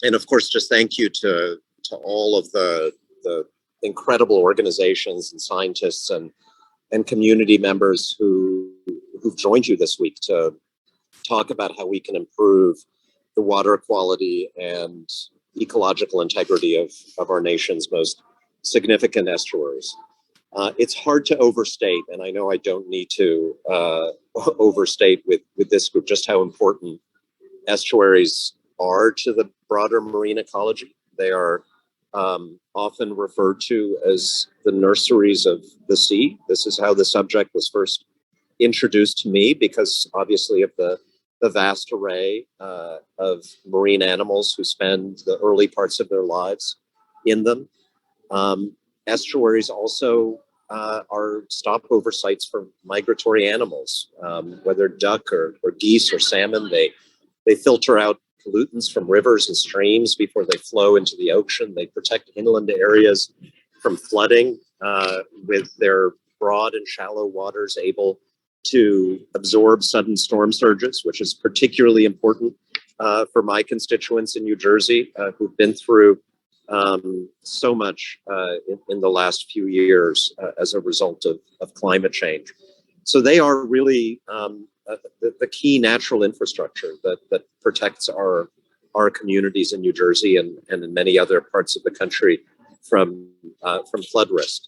And of course, just thank you to all of the incredible organizations and scientists and community members who've joined you this week to talk about how we can improve the water quality and ecological integrity of our nation's most significant estuaries. It's hard to overstate, and I know I don't need to overstate with this group just how important estuaries are to the broader marine ecology. They are often referred to as the nurseries of the sea. This is how the subject was first introduced to me, because obviously of the vast array of marine animals who spend the early parts of their lives in them. Estuaries also are stopover sites for migratory animals, whether duck or geese or salmon. They filter out pollutants from rivers and streams before they flow into the ocean. They protect inland areas from flooding with their broad and shallow waters able to absorb sudden storm surges, which is particularly important for my constituents in New Jersey who've been through so much in the last few years as a result of climate change. So they are really the key natural infrastructure that protects our communities in New Jersey and in many other parts of the country from flood risk.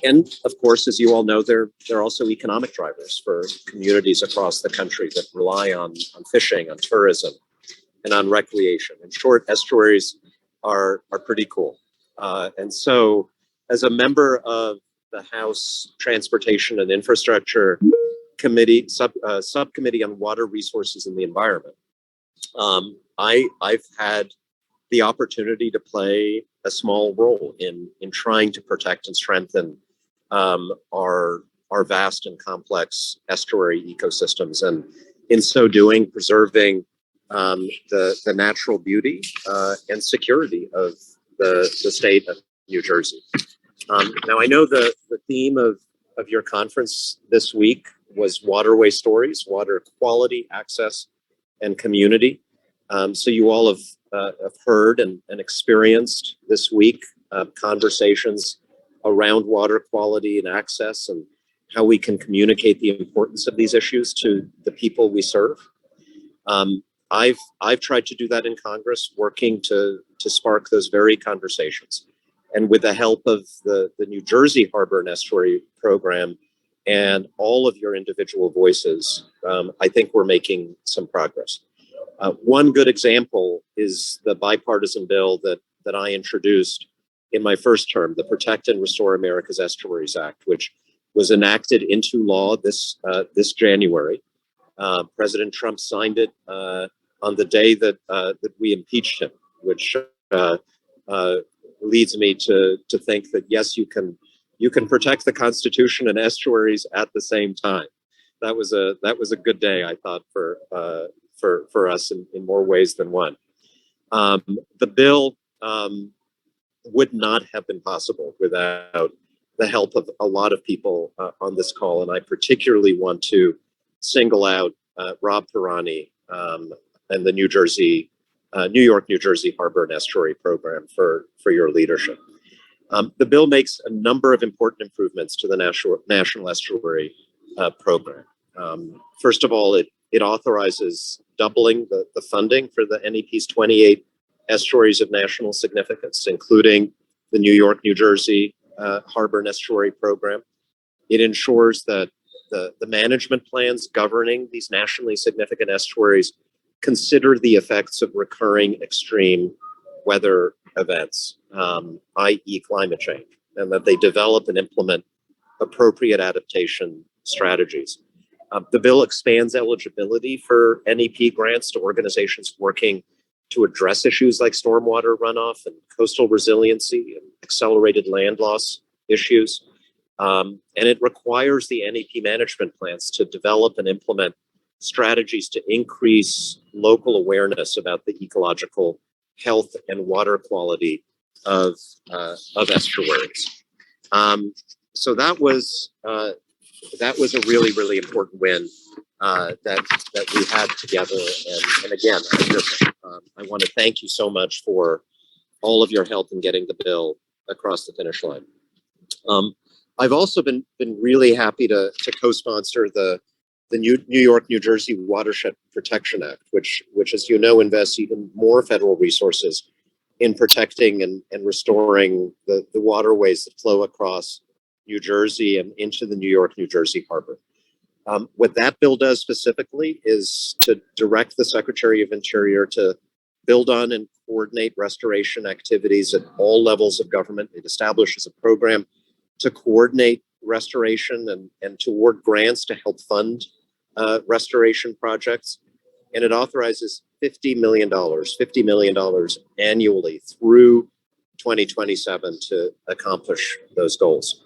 And of course, as you all know, they're also economic drivers for communities across the country that rely on fishing, on tourism, and on recreation. In short, estuaries are pretty cool. And so as a member of the House Transportation and Infrastructure Committee, subcommittee on water resources and the environment, I've had the opportunity to play a small role in trying to protect and strengthen our vast and complex estuary ecosystems, and in so doing, preserving the natural beauty and security of the state of New Jersey. Now, I know the theme of your conference this week was waterway stories, water quality, access, and community. So you all have heard and experienced this week conversations around water quality and access, and how we can communicate the importance of these issues to the people we serve. I've tried to do that in Congress, working to spark those very conversations. And with the help of the New Jersey Harbor and Estuary program and all of your individual voices, I think we're making some progress. One good example is the bipartisan bill that I introduced in my first term, the Protect and Restore America's Estuaries Act, which was enacted into law this January. President Trump signed it on the day that we impeached him, which leads me to think that yes, you can protect the Constitution and estuaries at the same time. That was a good day, I thought, for us in more ways than one. The bill would not have been possible without the help of a lot of people on this call, and I particularly want to single out Rob Pirani and the New York, New Jersey Harbor and Estuary program for your leadership. The bill makes a number of important improvements to the National Estuary program. First of all, it authorizes doubling the funding for the NEP's 28 estuaries of national significance, including the New York, New Jersey Harbor and Estuary program. It ensures that the management plans governing these nationally significant estuaries consider the effects of recurring extreme weather events, i.e. climate change, and that they develop and implement appropriate adaptation strategies. The bill expands eligibility for NEP grants to organizations working to address issues like stormwater runoff and coastal resiliency and accelerated land loss issues. And it requires the NEP management plans to develop and implement strategies to increase local awareness about the ecological health and water quality of estuaries. So that was a really, really important win that we had together. And again, I want to thank you so much for all of your help in getting the bill across the finish line. I've also been really happy to co-sponsor the New York, New Jersey Watershed Protection Act, which as you know, invests even more federal resources in protecting and restoring the waterways that flow across New Jersey and into the New York, New Jersey harbor. What that bill does specifically is to direct the Secretary of Interior to build on and coordinate restoration activities at all levels of government. It establishes a program to coordinate restoration and to award grants to help fund restoration projects. And it authorizes $50 million annually through 2027 to accomplish those goals.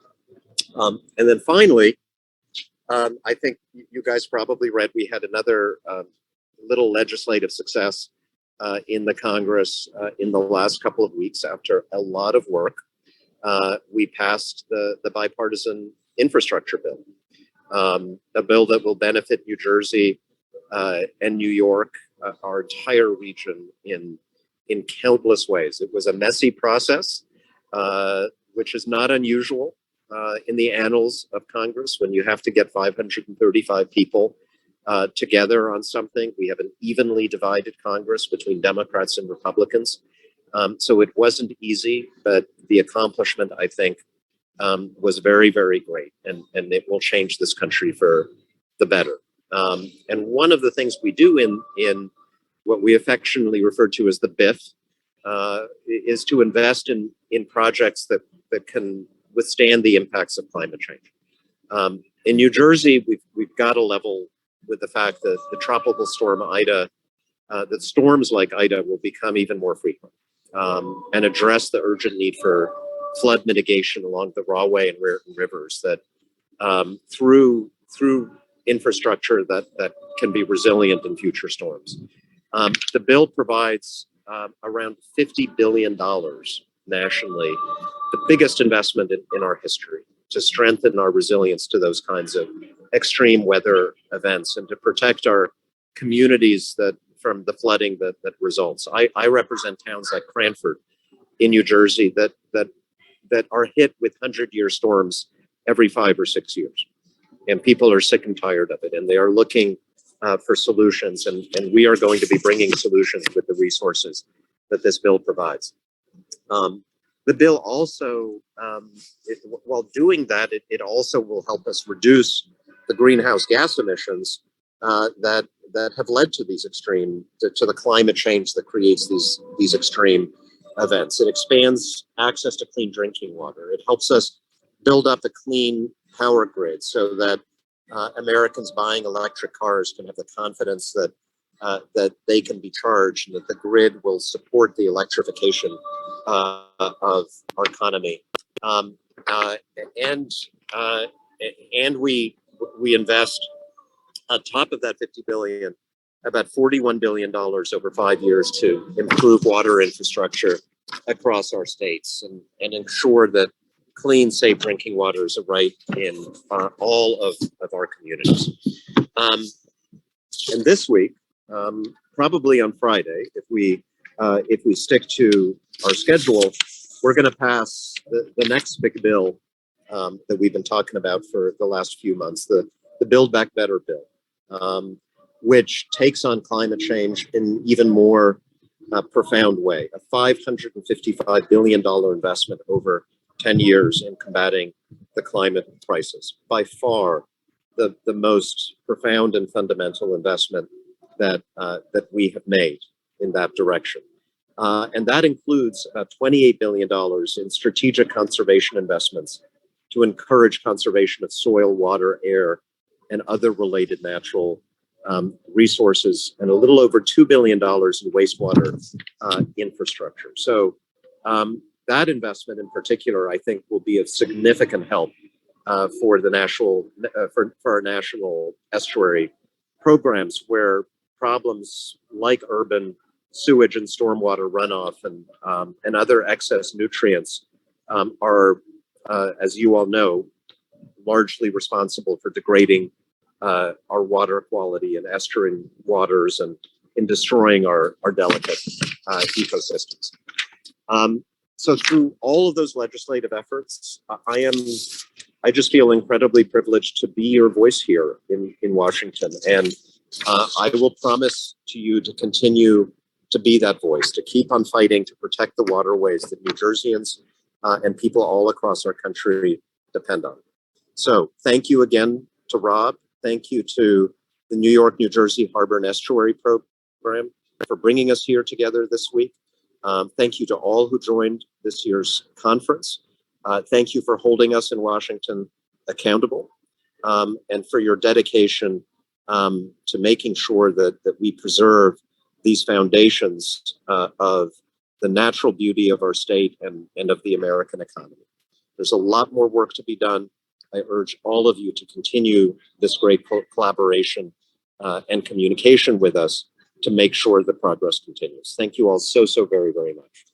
And then finally, I think you guys probably read we had another little legislative success in the Congress in the last couple of weeks after a lot of work. We passed the bipartisan infrastructure bill, a bill that will benefit New Jersey and New York, our entire region in countless ways. It was a messy process, which is not unusual in the annals of Congress when you have to get 535 people together on something. We have an evenly divided Congress between Democrats and Republicans. So it wasn't easy, but the accomplishment, I think, was very, very great, and it will change this country for the better. And one of the things we do in what we affectionately refer to as the BIF is to invest in projects that can withstand the impacts of climate change. In New Jersey, we've got to level with the fact that the tropical storm Ida, that storms like Ida will become even more frequent, and address the urgent need for flood mitigation along the Rahway and Raritan rivers that through infrastructure that can be resilient in future storms. The bill provides around $50 billion nationally, the biggest investment in our history, to strengthen our resilience to those kinds of extreme weather events and to protect our communities from the flooding that results. I represent towns like Cranford in New Jersey that are hit with 100-year storms every 5 or 6 years. And people are sick and tired of it, and they are looking for solutions, and we are going to be bringing solutions with the resources that this bill provides. The bill also, while doing that, it also will help us reduce the greenhouse gas emissions that have led to these extreme, to the climate change that creates these extreme events. It expands access to clean drinking water. It helps us build up a clean power grid so that Americans buying electric cars can have the confidence that they can be charged and that the grid will support the electrification of our economy. And we invest on top of that $50 billion, about $41 billion over 5 years to improve water infrastructure across our states and ensure that clean, safe drinking water is a right in all of our communities. And this week, probably on Friday, if we stick to our schedule, we're going to pass the next big bill that we've been talking about for the last few months, the Build Back Better bill, which takes on climate change in even more profound way, a $555 billion investment over 10 years in combating the climate crisis. By far, the most profound and fundamental investment that we have made in that direction. And that includes about $28 billion in strategic conservation investments to encourage conservation of soil, water, air, and other related natural resources, and a little over $2 billion in wastewater infrastructure. So that investment in particular, I think, will be of significant help for the national, for our national estuary programs, where problems like urban sewage and stormwater runoff and other excess nutrients are, as you all know, largely responsible for degrading our water quality and estuarine waters and in destroying our delicate ecosystems. So through all of those legislative efforts, I just feel incredibly privileged to be your voice here in Washington. And I will promise to you to continue to be that voice, to keep on fighting to protect the waterways that New Jerseyans and people all across our country depend on. So thank you again to Rob. Thank you to the New York, New Jersey Harbor and Estuary program for bringing us here together this week. Thank you to all who joined this year's conference. Thank you for holding us in Washington accountable, and for your dedication to making sure that we preserve these foundations of the natural beauty of our state and of the American economy. There's a lot more work to be done. I urge all of you to continue this great collaboration and communication with us to make sure the progress continues. Thank you all so very, very much.